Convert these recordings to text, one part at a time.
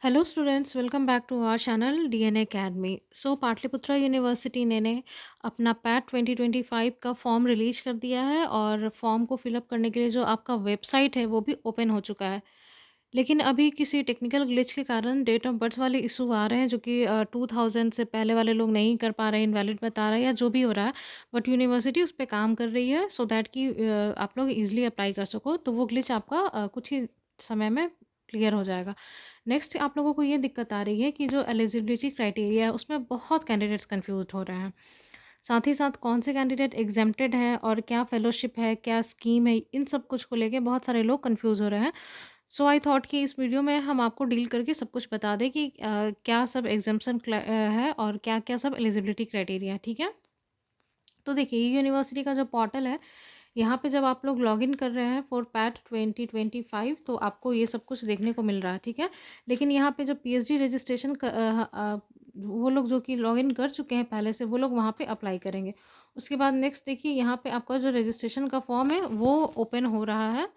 Hello students, welcome back to our channel DNA academy. Patliputra university ने अपना PAT 2025 का form release कर दिया है और फॉर्म को फिलअप करने के लिए जो आपका वेबसाइट है वो भी ओपन हो चुका है। लेकिन अभी किसी टेक्निकल ग्लिच के कारण डेट ऑफ बर्थ वाले इशू आ रहे हैं जो कि 2000 से पहले वाले लोग नहीं कर पा रहे हैं, इनवैलिड बता रहा है या जो भी हो रहा है। बट यूनिवर्सिटी उस पर काम कर रही है सो दैट कि आप लोग इजीली अप्लाई कर सको, तो वो ग्लिच आपका कुछ ही समय में क्लियर हो जाएगा। नेक्स्ट आप लोगों को ये दिक्कत आ रही है कि जो एलिजिबिलिटी क्राइटेरिया है उसमें बहुत कैंडिडेट्स कंफ्यूज हो रहे हैं। साथ ही साथ कौन से कैंडिडेट एग्जेम्प्टेड है और क्या फेलोशिप है, क्या स्कीम है, इन सब कुछ को लेके बहुत सारे लोग कंफ्यूज हो रहे हैं। सो आई थॉट कि इस वीडियो में हम आपको डील करके सब कुछ बता दें कि क्या सब एग्जाम्पन है और क्या क्या सब एलिजिबिलिटी क्राइटेरिया है। ठीक है, तो देखिए ये यूनिवर्सिटी का जो पोर्टल है, यहाँ पे जब आप लोग लॉगिन कर रहे हैं फॉर पैट 2025 तो आपको ये सब कुछ देखने को मिल रहा है। ठीक है, लेकिन यहाँ पे जो पीएचडी रजिस्ट्रेशन वो लोग जो कि लॉगिन कर चुके हैं पहले से, वो लोग वहाँ पे अप्लाई करेंगे। उसके बाद नेक्स्ट देखिए, यहाँ पे आपका जो रजिस्ट्रेशन का फॉर्म है वो ओपन हो रहा है।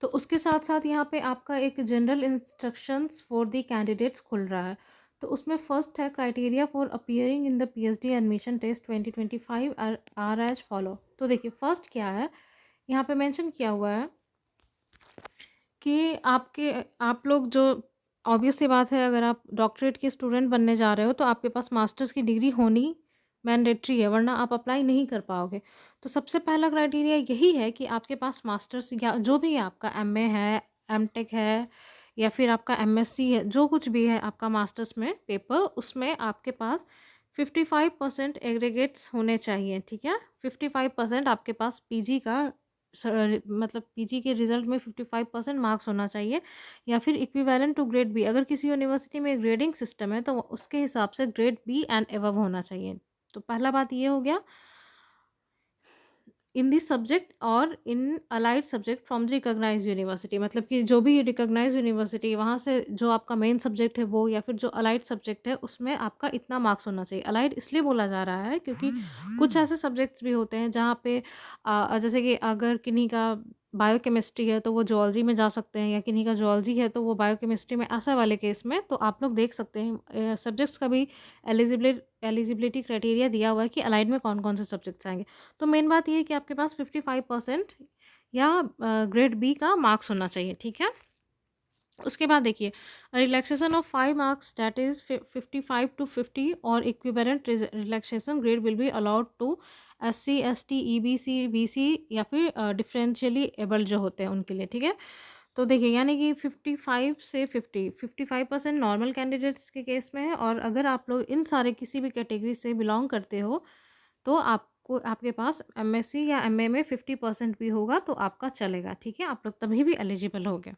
तो उसके साथ साथ यहाँ पे आपका एक general instructions for the candidates खुल रहा है। तो उसमें फर्स्ट है criteria for appearing in the PhD admission test 2025 are as follow. तो देखिए फर्स्ट क्या है, यहाँ पे मेंशन किया हुआ है कि आप लोग जो, ऑब्वियस सी बात है, अगर आप डॉक्टरेट के स्टूडेंट बनने जा रहे हो तो आपके पास मास्टर्स की डिग्री होनी मैंडेटरी है, वरना आप अप्लाई नहीं कर पाओगे। तो सबसे पहला क्राइटेरिया यही है कि आपके पास मास्टर्स या जो भी है, आपका एमए है, एमटेक है, या फिर आपका एमएससी है, जो कुछ भी है आपका मास्टर्स में पेपर, उसमें आपके पास 55% एग्रीगेट्स होने चाहिए। ठीक है, 55% आपके पास पीजी का मतलब पीजी के रिजल्ट में 55% मार्क्स होना चाहिए, या फिर इक्विवेलेंट टू ग्रेड बी। अगर किसी यूनिवर्सिटी में ग्रेडिंग सिस्टम है तो उसके हिसाब से ग्रेड बी एंड एबव होना चाहिए। तो पहला बात ये हो गया, इन दिस सब्जेक्ट और in allied subject from the recognised university, मतलब कि जो भी रिकॉग्नाइज्ड यूनिवर्सिटी, वहाँ से जो आपका मेन सब्जेक्ट है वो, या फिर जो अलाइड सब्जेक्ट है उसमें आपका इतना मार्क्स होना चाहिए। अलाइड इसलिए बोला जा रहा है क्योंकि कुछ ऐसे सब्जेक्ट्स भी होते हैं जहाँ पे जैसे कि अगर किन्हीं का बायोकेमिस्ट्री है तो वो जूलॉजी में जा सकते हैं, या किन्हीं का जूलॉजी है तो वो बायोकेमिस्ट्री में, ऐसा वाले केस में तो आप लोग देख सकते हैं सब्जेक्ट्स का भी एलिजिबिलिटी क्राइटेरिया दिया हुआ है कि अलाइड में कौन कौन से सब्जेक्ट्स आएंगे। तो मेन बात ये है कि आपके पास 55% या ग्रेड बी का मार्क्स होना चाहिए। ठीक है, उसके बाद देखिए, relaxation of 5 marks that is 55 to 50 और equivalent relaxation grade will be allowed to SC ST EBC BC या फिर डिफरेंशियली एबल्ड जो होते हैं उनके लिए। ठीक है, तो देखिए यानी कि 55 से 55% नॉर्मल कैंडिडेट्स के केस में है, और अगर आप लोग इन सारे किसी भी कैटेगरी से बिलोंग करते हो तो आपको, आपके पास एमएससी या एमए में 50% भी होगा तो आपका चलेगा। ठीक है, आप लोग तभी भी एलिजिबल होगे।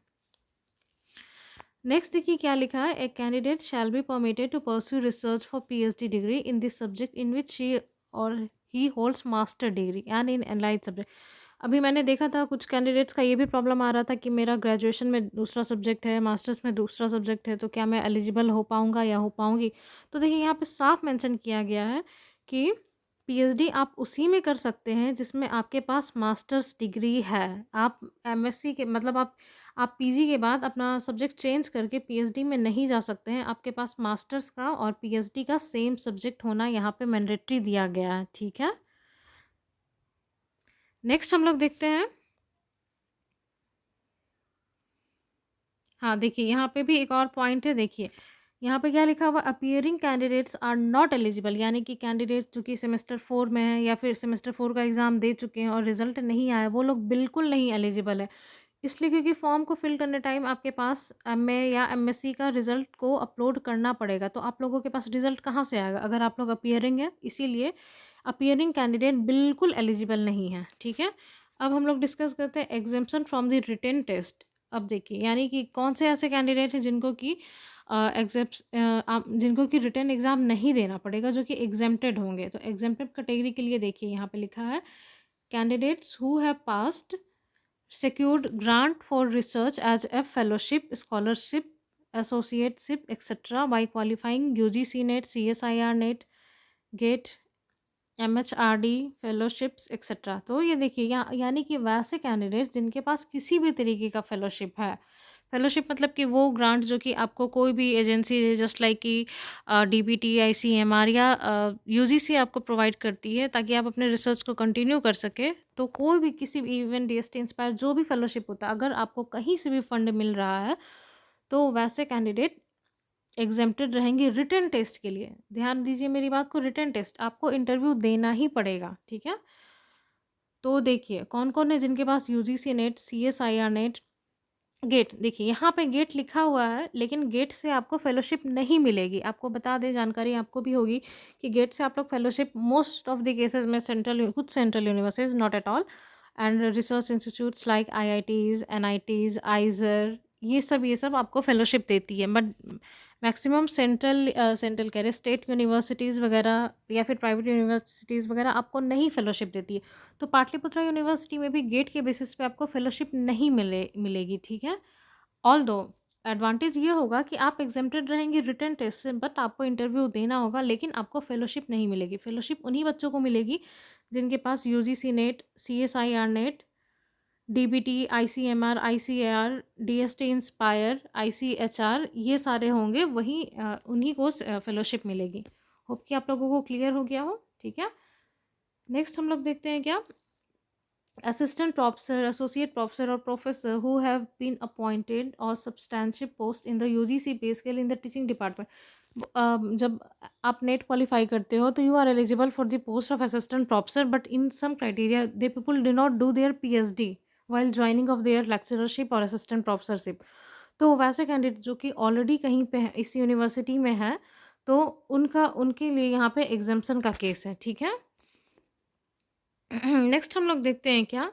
नेक्स्ट देखिए क्या लिखा है, a candidate shall be permitted to pursue research for PhD degree in this subject in which she और he holds master degree and in allied subject. अभी मैंने देखा था कुछ कैंडिडेट्स का ये भी प्रॉब्लम आ रहा था कि मेरा ग्रेजुएशन में दूसरा सब्जेक्ट है, मास्टर्स में दूसरा सब्जेक्ट है, तो क्या मैं एलिजिबल हो पाऊँगा या हो पाऊँगी। तो देखिए यहाँ पे साफ मेंशन किया गया है कि पीएचडी आप उसी में कर सकते हैं जिसमें आपके पास मास्टर्स डिग्री है। आप एमएससी के मतलब आप पीजी के बाद अपना सब्जेक्ट चेंज करके पीएचडी में नहीं जा सकते हैं। आपके पास मास्टर्स का और पीएचडी का सेम सब्जेक्ट होना यहाँ पे मैंडेटरी दिया गया है। ठीक है, नेक्स्ट हम लोग देखते हैं। हाँ देखिए, यहाँ पे भी एक और पॉइंट है। देखिए यहाँ पे क्या लिखा हुआ, appearing candidates are not eligible, यानी कि कैंडिडेट जो कि सेमेस्टर 4 में है या फिर सेमेस्टर 4 का एग्ज़ाम दे चुके हैं और रिजल्ट नहीं आया, वो लोग बिल्कुल नहीं एलिजिबल है। इसलिए क्योंकि फॉर्म को फिल करने टाइम आपके पास एमए या एमएससी का रिजल्ट को अपलोड करना पड़ेगा, तो आप लोगों के पास रिजल्ट कहाँ से आएगा अगर आप लोग अपियरिंग है। इसीलिए अपियरिंग कैंडिडेट बिल्कुल एलिजिबल नहीं है। ठीक है, अब हम लोग डिस्कस करते हैं exemption from the written test. अब देखिए यानी कि कौन से ऐसे कैंडिडेट हैं जिनको कि जिनको कि रिटन एग्ज़ाम नहीं देना पड़ेगा, जो कि एग्जेम्प्टेड होंगे। तो एग्जेम्प्टेड कैटेगरी के लिए देखिए यहाँ पे लिखा है, candidates who have passed secured grant for research as a fellowship, scholarship, associateship, etc. by qualifying UGC NET, CSIR NET, GATE, MHRD, fellowships etcetera. तो ये देखिए यानी कि वैसे कैंडिडेट्स जिनके पास किसी भी तरीके का फेलोशिप है, फेलोशिप मतलब कि वो ग्रांट जो कि आपको कोई भी एजेंसी जस्ट लाइक कि डीबीटी, आईसीएमआर या यूजीसी आपको प्रोवाइड करती है ताकि आप अपने रिसर्च को कंटिन्यू कर सके। तो कोई भी किसी भी इवन डीएसटी इंस्पायर जो भी फेलोशिप होता है, अगर आपको कहीं से भी फंड मिल रहा है तो वैसे कैंडिडेट एग्जेम्प्टेड रहेंगे रिटन टेस्ट के लिए। ध्यान दीजिए मेरी बात को, रिटन टेस्ट आपको इंटरव्यू देना ही पड़ेगा, ठीक है। तो देखिए कौन कौन है जिनके पास UGC NET, CSIR NET, GATE. देखिए यहाँ पे गेट लिखा हुआ है लेकिन गेट से आपको फेलोशिप नहीं मिलेगी। आपको बता दें, जानकारी आपको भी होगी कि गेट से आप लोग fellowship most of the cases में सेंट्रल, कुछ central universities, not at all, and research institutes like IITs, NITs, आइजर, ये सब आपको फेलोशिप देती है। बट मैक्सिमम सेंट्रल कह रहे स्टेट यूनिवर्सिटीज़ वगैरह या फिर प्राइवेट यूनिवर्सिटीज़ वगैरह आपको नहीं फेलोशिप देती है। तो पाटलिपुत्रा यूनिवर्सिटी में भी गेट के बेसिस पे आपको फेलोशिप नहीं मिलेगी, ठीक है। ऑल दो एडवांटेज ये होगा कि आप एग्जेम्प्टेड रहेंगे रिटन टेस्ट से, बट आपको इंटरव्यू देना होगा लेकिन आपको फेलोशिप नहीं मिलेगी। फेलोशिप उन्हीं बच्चों को मिलेगी जिनके पास UGC NET, CSIR NET, DBT, ICMR, ICAR, DST INSPIRE, ICHR, ये सारे होंगे, वही उन्हीं को फेलोशिप मिलेगी। होप कि आप लोगों को क्लियर हो गया हो, ठीक है। नेक्स्ट हम लोग देखते हैं क्या, assistant professor, associate professor or professor who have been appointed or substantive post in the UGC pay scale in the teaching department. जब आप नेट क्वालिफाई करते हो तो you are eligible for the post of assistant professor, but in some criteria they people do not do their PhD while joining of their lectureship और assistant professorship. तो वैसे candidate जो कि ऑलरेडी कहीं पे है, इस यूनिवर्सिटी में है, तो उनके लिए यहाँ पे एग्जाम्पशन का केस है, ठीक है। नेक्स्ट हम लोग देखते हैं क्या,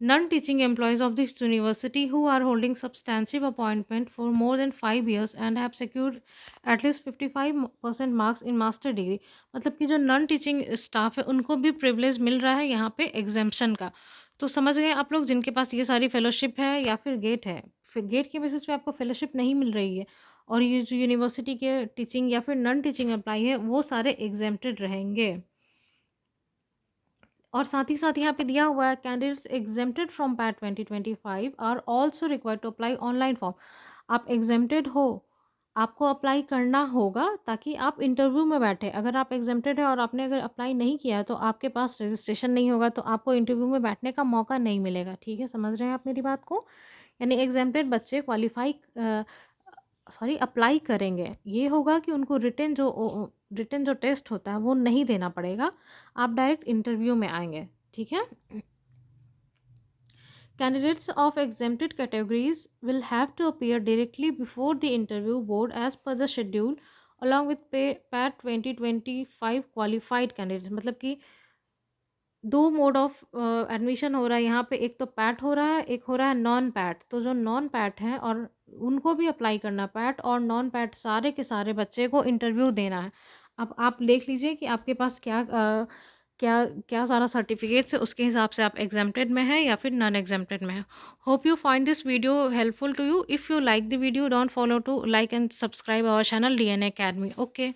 non teaching employees of this university who are holding substantive appointment for more than 5 years and have secured at least 55% marks in master degree. मतलब कि जो नॉन टीचिंग स्टाफ है उनको भी प्रिविलेज मिल रहा है यहाँ पे एग्जेम्पशन का। तो समझ गए आप लोग, जिनके पास ये सारी फेलोशिप है या फिर गेट है, फिर गेट के बेसिस पे आपको फेलोशिप नहीं मिल रही है और ये जो यूनिवर्सिटी के टीचिंग या फिर नॉन टीचिंग एम्प्लॉय है वो सारे एग्जेम्प्टेड रहेंगे। और साथ ही साथ यहाँ पे दिया हुआ है, candidates exempted from PAT 2025 are also required to apply online form. आप एग्जेम्प्टेड हो, आपको अप्लाई करना होगा ताकि आप इंटरव्यू में बैठे। अगर आप एग्जेम्प्टेड है और आपने अगर अप्लाई नहीं किया है तो आपके पास रजिस्ट्रेशन नहीं होगा, तो आपको इंटरव्यू में बैठने का मौका नहीं मिलेगा, ठीक है। समझ रहे हैं आप मेरी बात को, यानी एग्जेम्प्टेड बच्चे अप्लाई करेंगे, ये होगा कि उनको रिटन जो टेस्ट होता है वो नहीं देना पड़ेगा, आप डायरेक्ट इंटरव्यू में आएंगे, ठीक है। Candidates of exempted categories will have to appear directly before the interview board as per the schedule along with PAT 2025 qualified candidates। मतलब कि दो मोड ऑफ एडमिशन हो रहा है यहाँ पे, एक तो पैट हो रहा है, एक हो रहा है नॉन पैट। तो जो नॉन पैट हैं और उनको भी अप्लाई करना, पैट और नॉन पैट सारे के सारे बच्चे को इंटरव्यू देना है। अब आप देख लीजिए कि आपके पास क्या क्या सारा सर्टिफिकेट्स है, उसके हिसाब से आप एग्जेम्प्टेड में है या फिर नॉन एग्जेम्प्टेड में है। Hope you find this video helpful to you. If you like the video, don't follow to like and subscribe our channel DNA Academy। Okay.